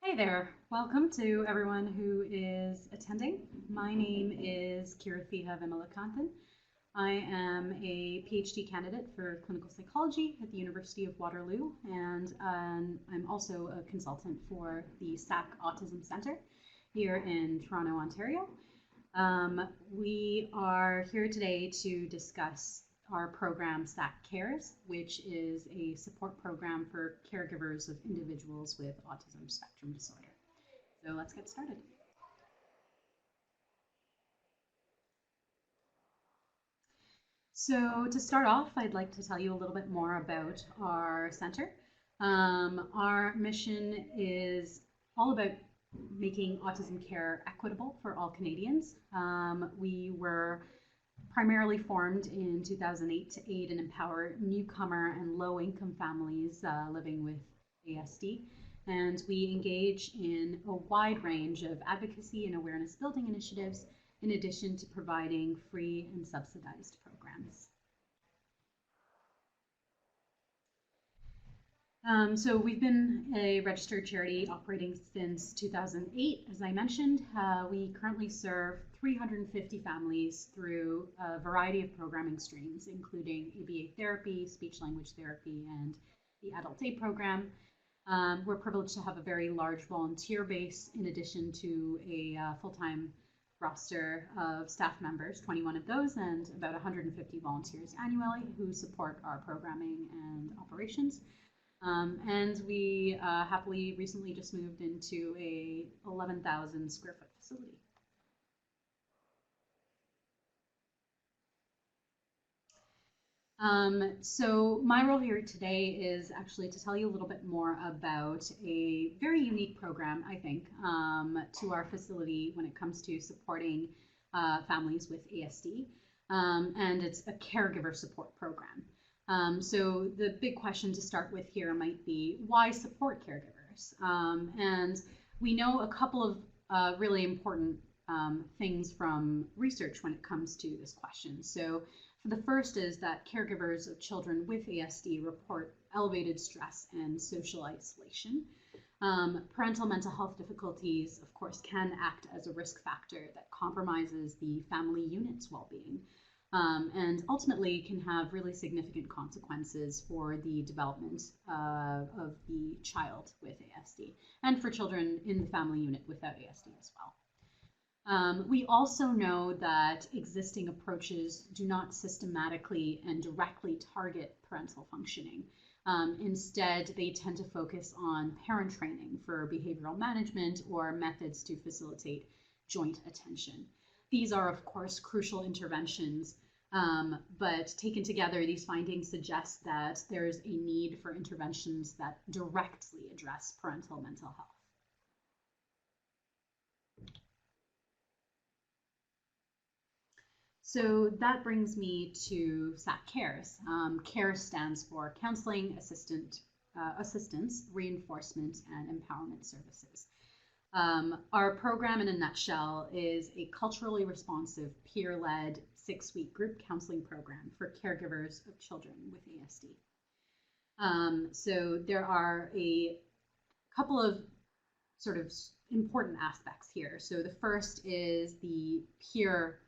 Hey there, welcome to everyone who is attending. My name is Kirathiha Vimalakantan. I am a PhD candidate for clinical psychology at the University of Waterloo, and I'm also a consultant for the SAAAC Autism Centre here in Toronto, Ontario. We are here today to discuss our program SAAAC Cares, which is a support program for caregivers of individuals with autism spectrum disorder. So let's get started. So to start off, I'd like to tell you a little bit more about our center. Our mission is all about making autism care equitable for all Canadians. We were primarily formed in 2008 to aid and empower newcomer and low-income families living with ASD. And we engage in a wide range of advocacy and awareness building initiatives, in addition to providing free and subsidized programs. So we've been a registered charity operating since 2008, as I mentioned. We currently serve 350 families through a variety of programming streams, including ABA therapy, speech-language therapy, and the Adult Day program. We're privileged to have a very large volunteer base in addition to a full-time roster of staff members, 21 of those, and about 150 volunteers annually who support our programming and operations. And we happily recently just moved into a 11,000 square foot facility. So my role here today is actually to tell you a little bit more about a very unique program, I think, to our facility when it comes to supporting families with ASD. And it's a caregiver support program. So the big question to start with here might be, why support caregivers? And we know a couple of really important things from research when it comes to this question. So the first is that caregivers of children with ASD report elevated stress and social isolation. Parental mental health difficulties, of course, can act as a risk factor that compromises the family unit's well-being. And ultimately can have really significant consequences for the development of the child with ASD and for children in the family unit without ASD as well. We also know that existing approaches do not systematically and directly target parental functioning. Instead, they tend to focus on parent training for behavioral management or methods to facilitate joint attention. These are, of course, crucial interventions, but taken together, these findings suggest that there's a need for interventions that directly address parental mental health. So that brings me to SAAAC Cares. Cares stands for Counselling, Assistance, Reinforcement, and Empowerment Services. Our program in a nutshell is a culturally responsive, peer-led 6-week group counseling program for caregivers of children with ASD. So there are a couple of sort of important aspects here. So the first is the peer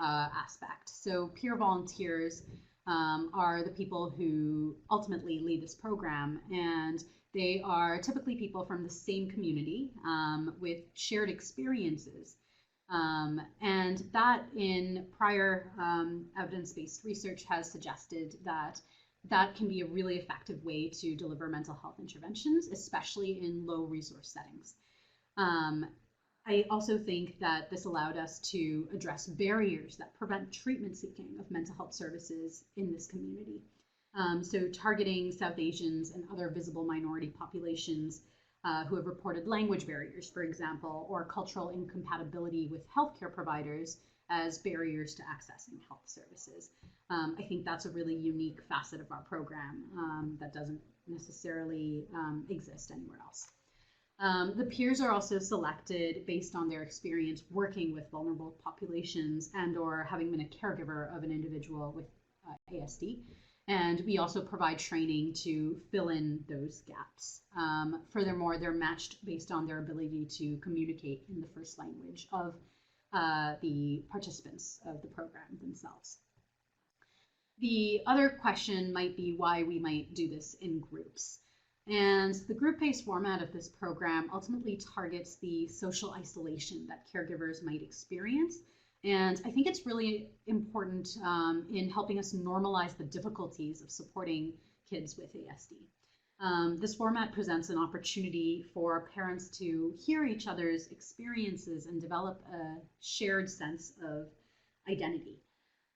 aspect. So peer volunteers are the people who ultimately lead this program, and they are typically people from the same community with shared experiences. And that in prior evidence-based research has suggested that that can be a really effective way to deliver mental health interventions, especially in low resource settings. I also think that this allowed us to address barriers that prevent treatment seeking of mental health services in this community. So targeting South Asians and other visible minority populations who have reported language barriers, for example, or cultural incompatibility with healthcare providers as barriers to accessing health services. I think that's a really unique facet of our program that doesn't necessarily exist anywhere else. The peers are also selected based on their experience working with vulnerable populations and or having been a caregiver of an individual with ASD. And we also provide training to fill in those gaps. Furthermore, they're matched based on their ability to communicate in the first language of the participants of the program themselves. The other question might be why we might do this in groups. And the group-based format of this program ultimately targets the social isolation that caregivers might experience. And I think it's really important in helping us normalize the difficulties of supporting kids with ASD. This format presents an opportunity for parents to hear each other's experiences and develop a shared sense of identity.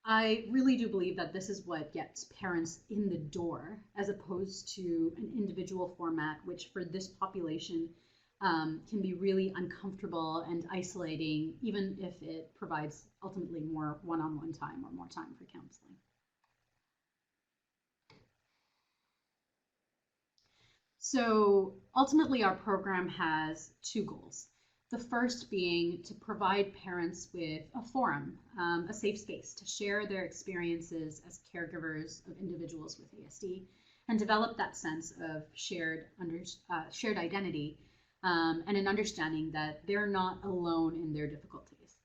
I really do believe that this is what gets parents in the door, as opposed to an individual format, which for this population can be really uncomfortable and isolating, even if it provides ultimately more one-on-one time or more time for counseling. So ultimately, our program has two goals. The first being to provide parents with a forum, a safe space to share their experiences as caregivers of individuals with ASD and develop that sense of shared identity and an understanding that they're not alone in their difficulties.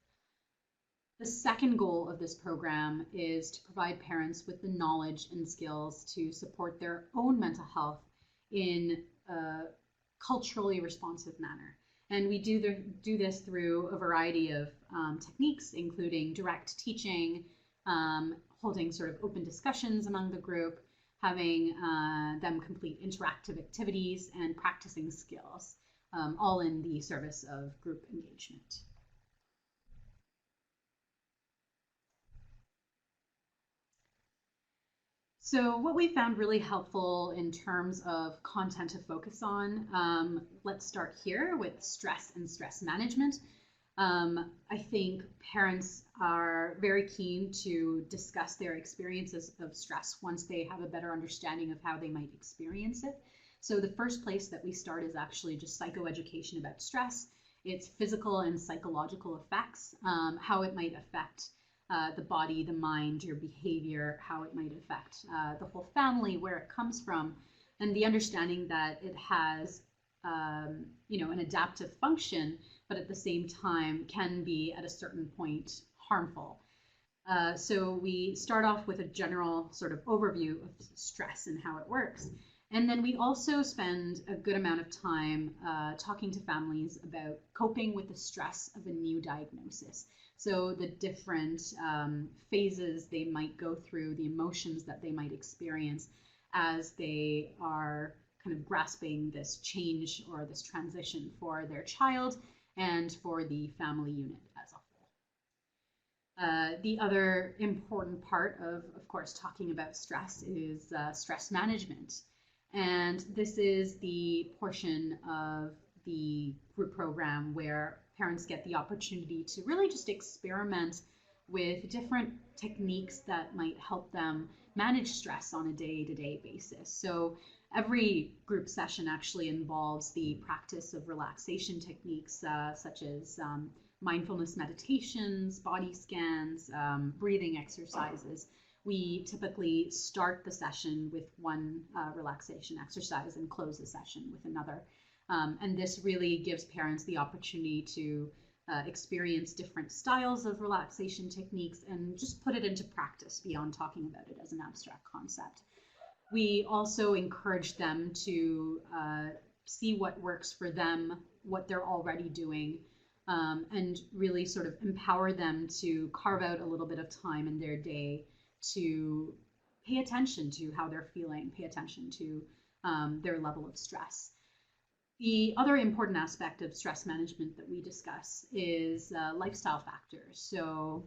The second goal of this program is to provide parents with the knowledge and skills to support their own mental health in a culturally responsive manner. And we do this through a variety of techniques, including direct teaching, holding sort of open discussions among the group, having them complete interactive activities, and practicing skills, all in the service of group engagement. So what we found really helpful in terms of content to focus on, let's start here with stress and stress management. I think parents are very keen to discuss their experiences of stress once they have a better understanding of how they might experience it. So the first place that we start is actually just psychoeducation about stress, its physical and psychological effects, how it might affect the body, the mind, your behavior, how it might affect the whole family, where it comes from, and the understanding that it has, an adaptive function, but at the same time can be at a certain point harmful. So we start off with a general sort of overview of stress and how it works. And then we also spend a good amount of time talking to families about coping with the stress of a new diagnosis. So the different phases they might go through, the emotions that they might experience as they are kind of grasping this change or this transition for their child and for the family unit as a whole. The other important part of course, talking about stress is stress management. And this is the portion of the group program where parents get the opportunity to really just experiment with different techniques that might help them manage stress on a day-to-day basis. So every group session actually involves the practice of relaxation techniques such as mindfulness meditations, body scans, breathing exercises. We typically start the session with one relaxation exercise and close the session with another. And this really gives parents the opportunity to experience different styles of relaxation techniques and just put it into practice beyond talking about it as an abstract concept. We also encourage them to see what works for them, what they're already doing, and really sort of empower them to carve out a little bit of time in their day to pay attention to how they're feeling, pay attention to their level of stress. The other important aspect of stress management that we discuss is lifestyle factors. So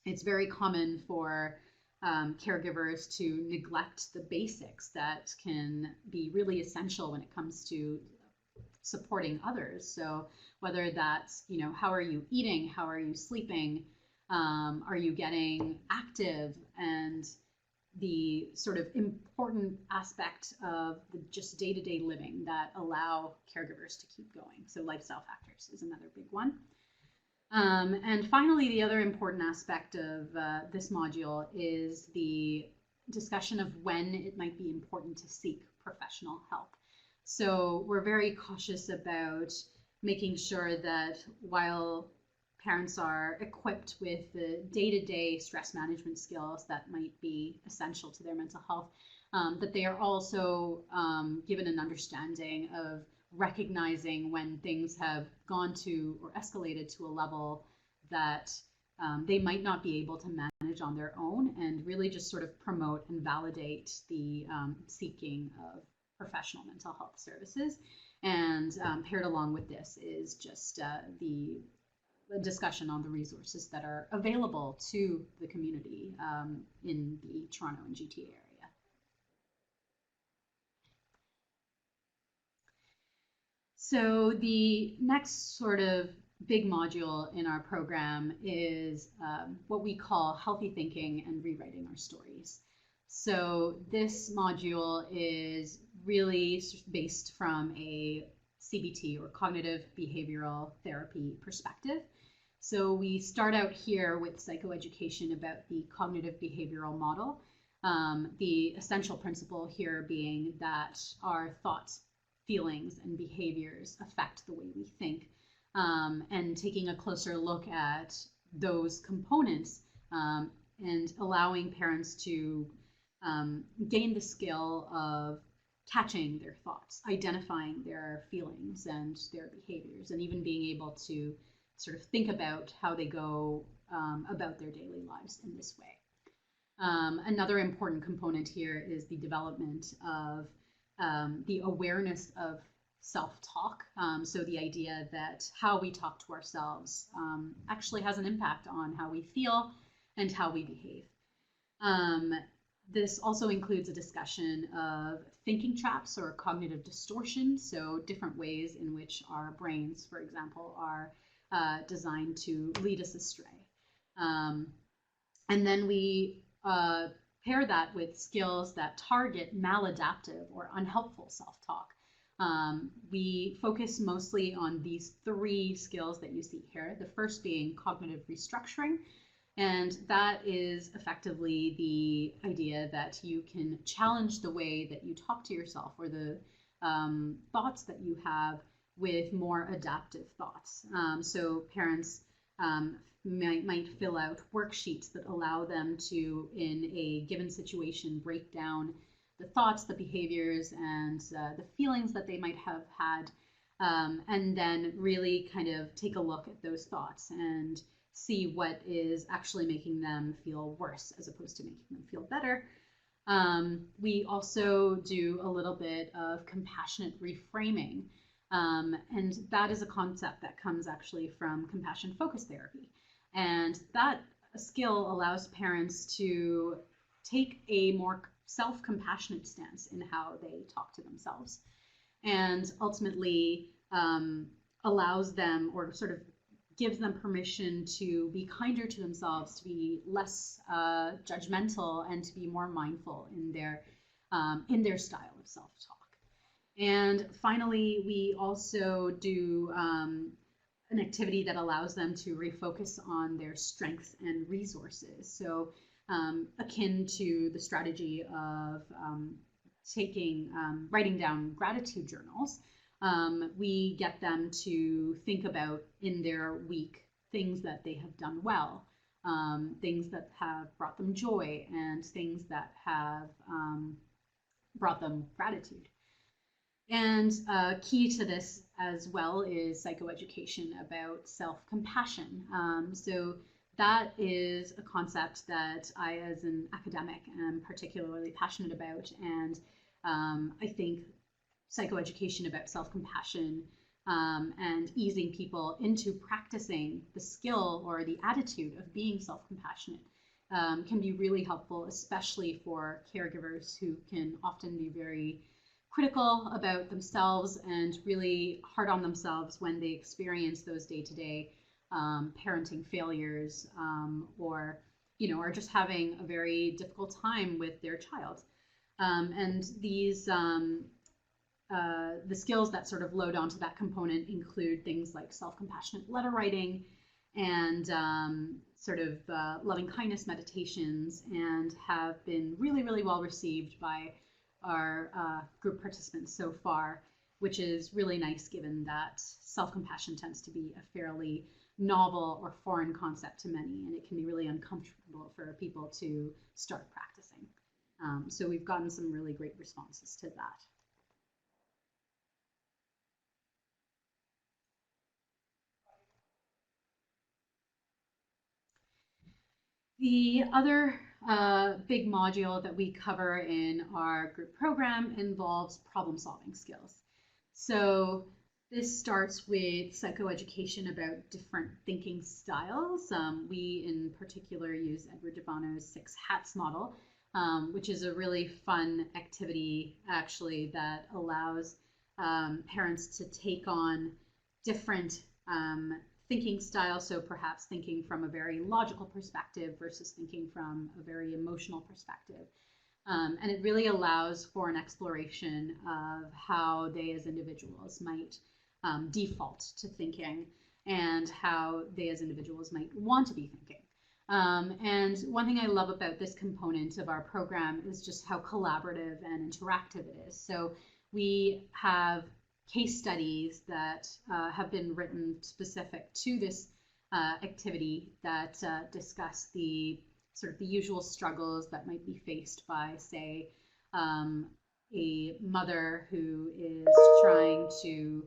it's very common for caregivers to neglect the basics that can be really essential when it comes to supporting others. So whether that's, how are you eating? How are you sleeping? Are you getting active? And the sort of important aspect of the just day-to-day living that allow caregivers to keep going. So lifestyle factors is another big one. And finally, the other important aspect of this module is the discussion of when it might be important to seek professional help. So we're very cautious about making sure that while parents are equipped with the day-to-day stress management skills that might be essential to their mental health, that they are also given an understanding of recognizing when things have gone to or escalated to a level that they might not be able to manage on their own, and really just sort of promote and validate the seeking of professional mental health services. And paired along with this is just the discussion on the resources that are available to the community in the Toronto and GTA area. So the next sort of big module in our program is what we call healthy thinking and rewriting our stories. So this module is really based from a CBT, or cognitive behavioral therapy, perspective. So we start out here with psychoeducation about the cognitive behavioral model. The essential principle here being that our thoughts, feelings, and behaviors affect the way we think, and taking a closer look at those components and allowing parents to gain the skill of catching their thoughts, identifying their feelings and their behaviors, and even being able to sort of think about how they go about their daily lives in this way. Another important component here is the development of the awareness of self-talk. So the idea that how we talk to ourselves actually has an impact on how we feel and how we behave. This also includes a discussion of thinking traps or cognitive distortion, so different ways in which our brains, for example, are designed to lead us astray. And then we pair that with skills that target maladaptive or unhelpful self-talk. We focus mostly on these three skills that you see here, the first being cognitive restructuring. And that is effectively the idea that you can challenge the way that you talk to yourself, or the thoughts that you have, with more adaptive thoughts. So parents might fill out worksheets that allow them to, in a given situation, break down the thoughts, the behaviors, and the feelings that they might have had, and then really kind of take a look at those thoughts and see what is actually making them feel worse as opposed to making them feel better. We also do a little bit of compassionate reframing, and that is a concept that comes actually from compassion-focused therapy. And that skill allows parents to take a more self-compassionate stance in how they talk to themselves, and ultimately allows them, or sort of gives them permission to be kinder to themselves, to be less judgmental, and to be more mindful in their style of self-talk. And finally, we also do an activity that allows them to refocus on their strengths and resources. So akin to the strategy of writing down gratitude journals, we get them to think about in their week things that they have done well, things that have brought them joy, and things that have brought them gratitude. And key to this as well is psychoeducation about self-compassion. So that is a concept that I, as an academic, am particularly passionate about, and I think psychoeducation about self-compassion and easing people into practicing the skill or the attitude of being self-compassionate can be really helpful, especially for caregivers who can often be very critical about themselves and really hard on themselves when they experience those day-to-day parenting failures, or are just having a very difficult time with their child. And these the skills that sort of load onto that component include things like self-compassionate letter writing, and sort of loving kindness meditations and have been really, really well received by our group participants so far, which is really nice given that self-compassion tends to be a fairly novel or foreign concept to many, and it can be really uncomfortable for people to start practicing. So we've gotten some really great responses to that. The other big module that we cover in our group program involves problem-solving skills. So this starts with psychoeducation about different thinking styles. We in particular use Edward de Bono's 6 hats model, which is a really fun activity actually that allows parents to take on different thinking style, so perhaps thinking from a very logical perspective versus thinking from a very emotional perspective. And it really allows for an exploration of how they as individuals might default to thinking and how they as individuals might want to be thinking. And one thing I love about this component of our program is just how collaborative and interactive it is. So we have case studies that have been written specific to this activity that discuss the sort of the usual struggles that might be faced by, say, a mother who is trying to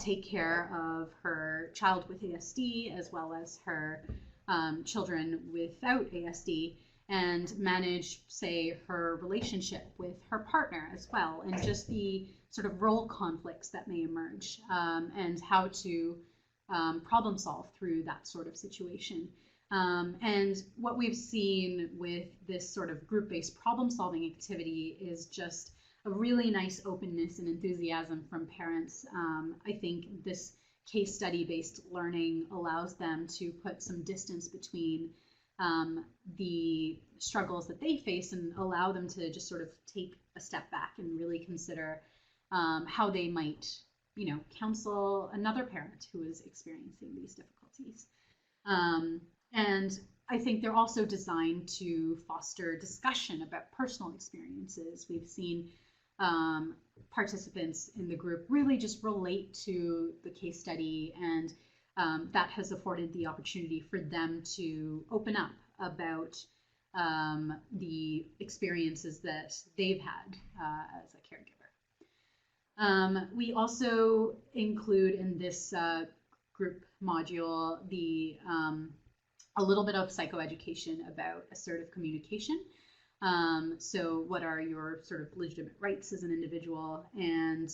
take care of her child with ASD as well as her children without ASD, and manage, say, her relationship with her partner as well, and just the sort of role conflicts that may emerge, and how to problem solve through that sort of situation. And what we've seen with this sort of group-based problem-solving activity is just a really nice openness and enthusiasm from parents. I think this case study-based learning allows them to put some distance between the struggles that they face and allow them to just sort of take a step back and really consider how they might, counsel another parent who is experiencing these difficulties. And I think they're also designed to foster discussion about personal experiences. We've seen participants in the group really just relate to the case study, and that has afforded the opportunity for them to open up about the experiences that they've had as a caregiver. We also include in this group module a little bit of psychoeducation about assertive communication. So what are your sort of legitimate rights as an individual, and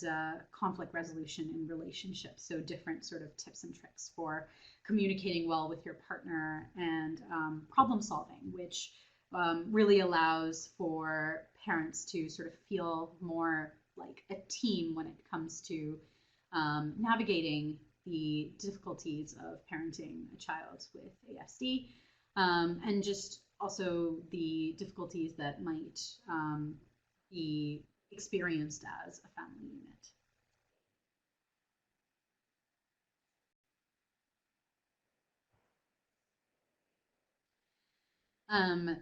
conflict resolution in relationships. So different sort of tips and tricks for communicating well with your partner, and problem solving, which really allows for parents to sort of feel more like a team when it comes to navigating the difficulties of parenting a child with ASD, and just also the difficulties that might be experienced as a family unit.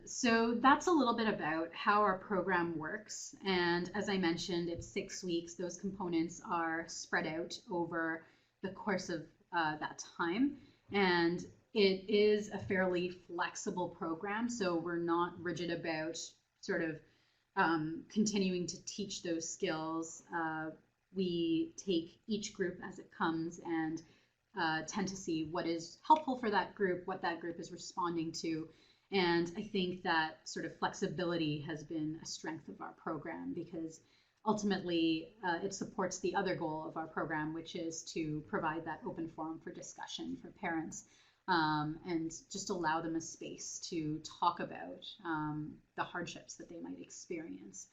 So that's a little bit about how our program works. And as I mentioned, it's 6 weeks. Those components are spread out over the course of that time. And it is a fairly flexible program, so we're not rigid about sort of continuing to teach those skills. We take each group as it comes and tend to see what is helpful for that group, what that group is responding to. And I think that sort of flexibility has been a strength of our program, because ultimately it supports the other goal of our program, which is to provide that open forum for discussion for parents, and just allow them a space to talk about the hardships that they might experience.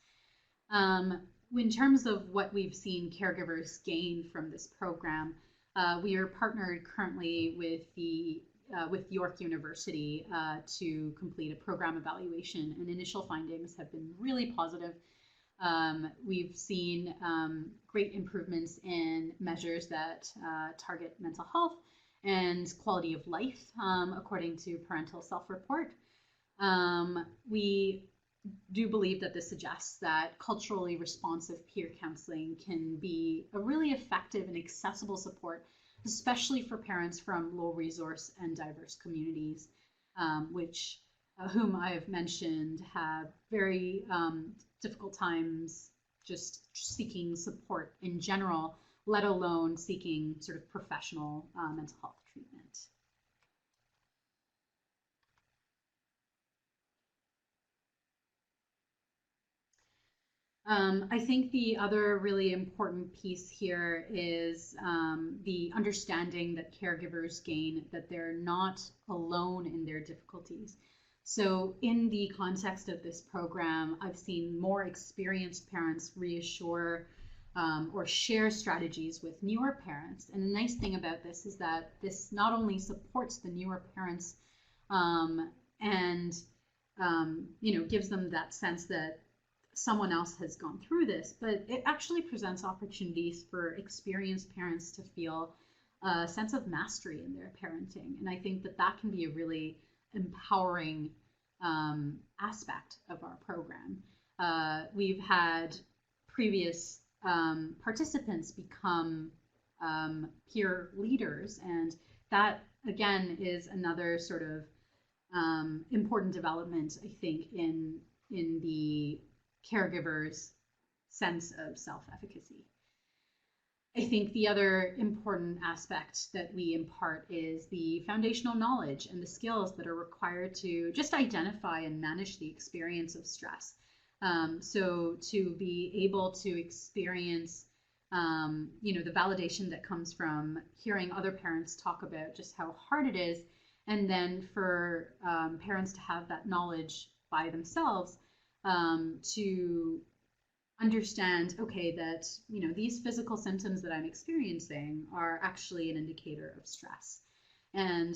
In terms of what we've seen caregivers gain from this program, we are partnered currently with York University to complete a program evaluation, and initial findings have been really positive. We've seen great improvements in measures that target mental health, and quality of life, according to Parental Self-Report. We do believe that this suggests that culturally responsive peer counseling can be a really effective and accessible support, especially for parents from low resource and diverse communities, which whom I have mentioned have very difficult times just seeking support in general, let alone seeking sort of professional mental health treatment. I think the other really important piece here is the understanding that caregivers gain that they're not alone in their difficulties. So in the context of this program, I've seen more experienced parents reassure or share strategies with newer parents. And the nice thing about this is that this not only supports the newer parents and gives them that sense that someone else has gone through this, but it actually presents opportunities for experienced parents to feel a sense of mastery in their parenting. And I think that that can be a really empowering aspect of our program. We've had previous participants become peer leaders, and that again is another sort of important development, I think, in the caregiver's sense of self-efficacy. I think the other important aspect that we impart is the foundational knowledge and the skills that are required to just identify and manage the experience of stress. So to be able to experience, the validation that comes from hearing other parents talk about just how hard it is, and then for parents to have that knowledge by themselves to understand, okay, that these physical symptoms that I'm experiencing are actually an indicator of stress, and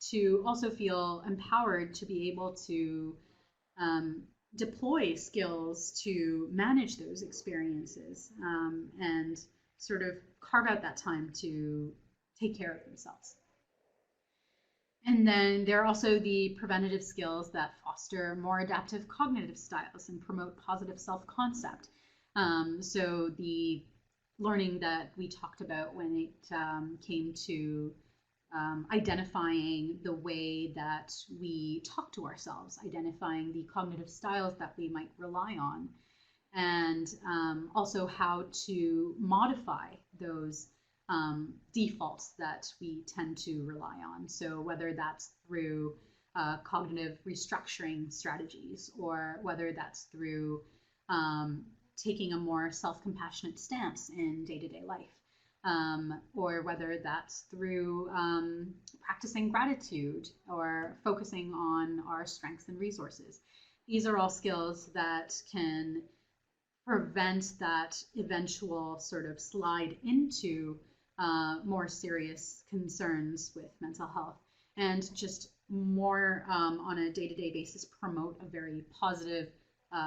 to also feel empowered to be able to deploy skills to manage those experiences and sort of carve out that time to take care of themselves. And then there are also the preventative skills that foster more adaptive cognitive styles and promote positive self-concept. So the learning that we talked about when it came to identifying the way that we talk to ourselves, identifying the cognitive styles that we might rely on, and also how to modify those defaults that we tend to rely on. So whether that's through cognitive restructuring strategies, or whether that's through taking a more self-compassionate stance in day-to-day life, or whether that's through practicing gratitude or focusing on our strengths and resources. These are all skills that can prevent that eventual sort of slide into more serious concerns with mental health, and just more on a day-to-day basis promote a very positive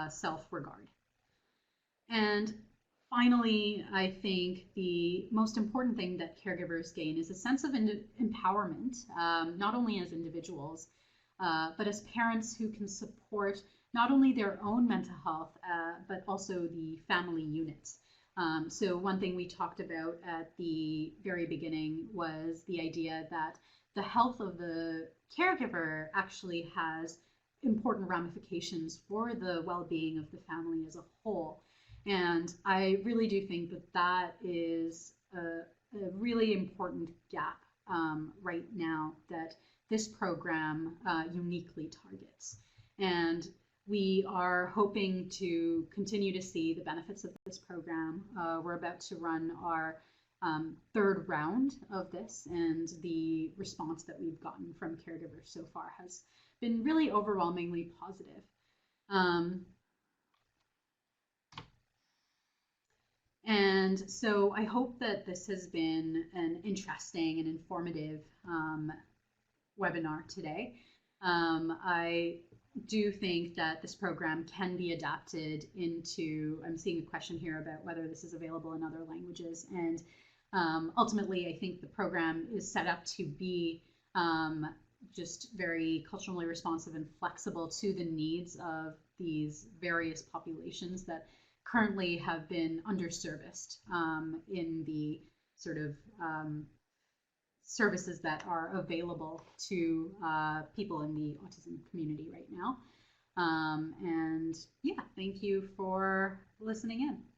self-regard. And finally, I think the most important thing that caregivers gain is a sense of empowerment, not only as individuals, but as parents who can support not only their own mental health, but also the family units. So one thing we talked about at the very beginning was the idea that the health of the caregiver actually has important ramifications for the well-being of the family as a whole. And I really do think that that is a really important gap right now that this program uniquely targets. And we are hoping to continue to see the benefits of this program. We're about to run our third round of this, and the response that we've gotten from caregivers so far has been really overwhelmingly positive. And so I hope that this has been an interesting and informative webinar today. I do think that this program can be adapted into, I'm seeing a question here about whether this is available in other languages, and Ultimately, I think the program is set up to be just very culturally responsive and flexible to the needs of these various populations that currently have been underserviced in the sort of services that are available to people in the autism community right now. And yeah, thank you for listening in.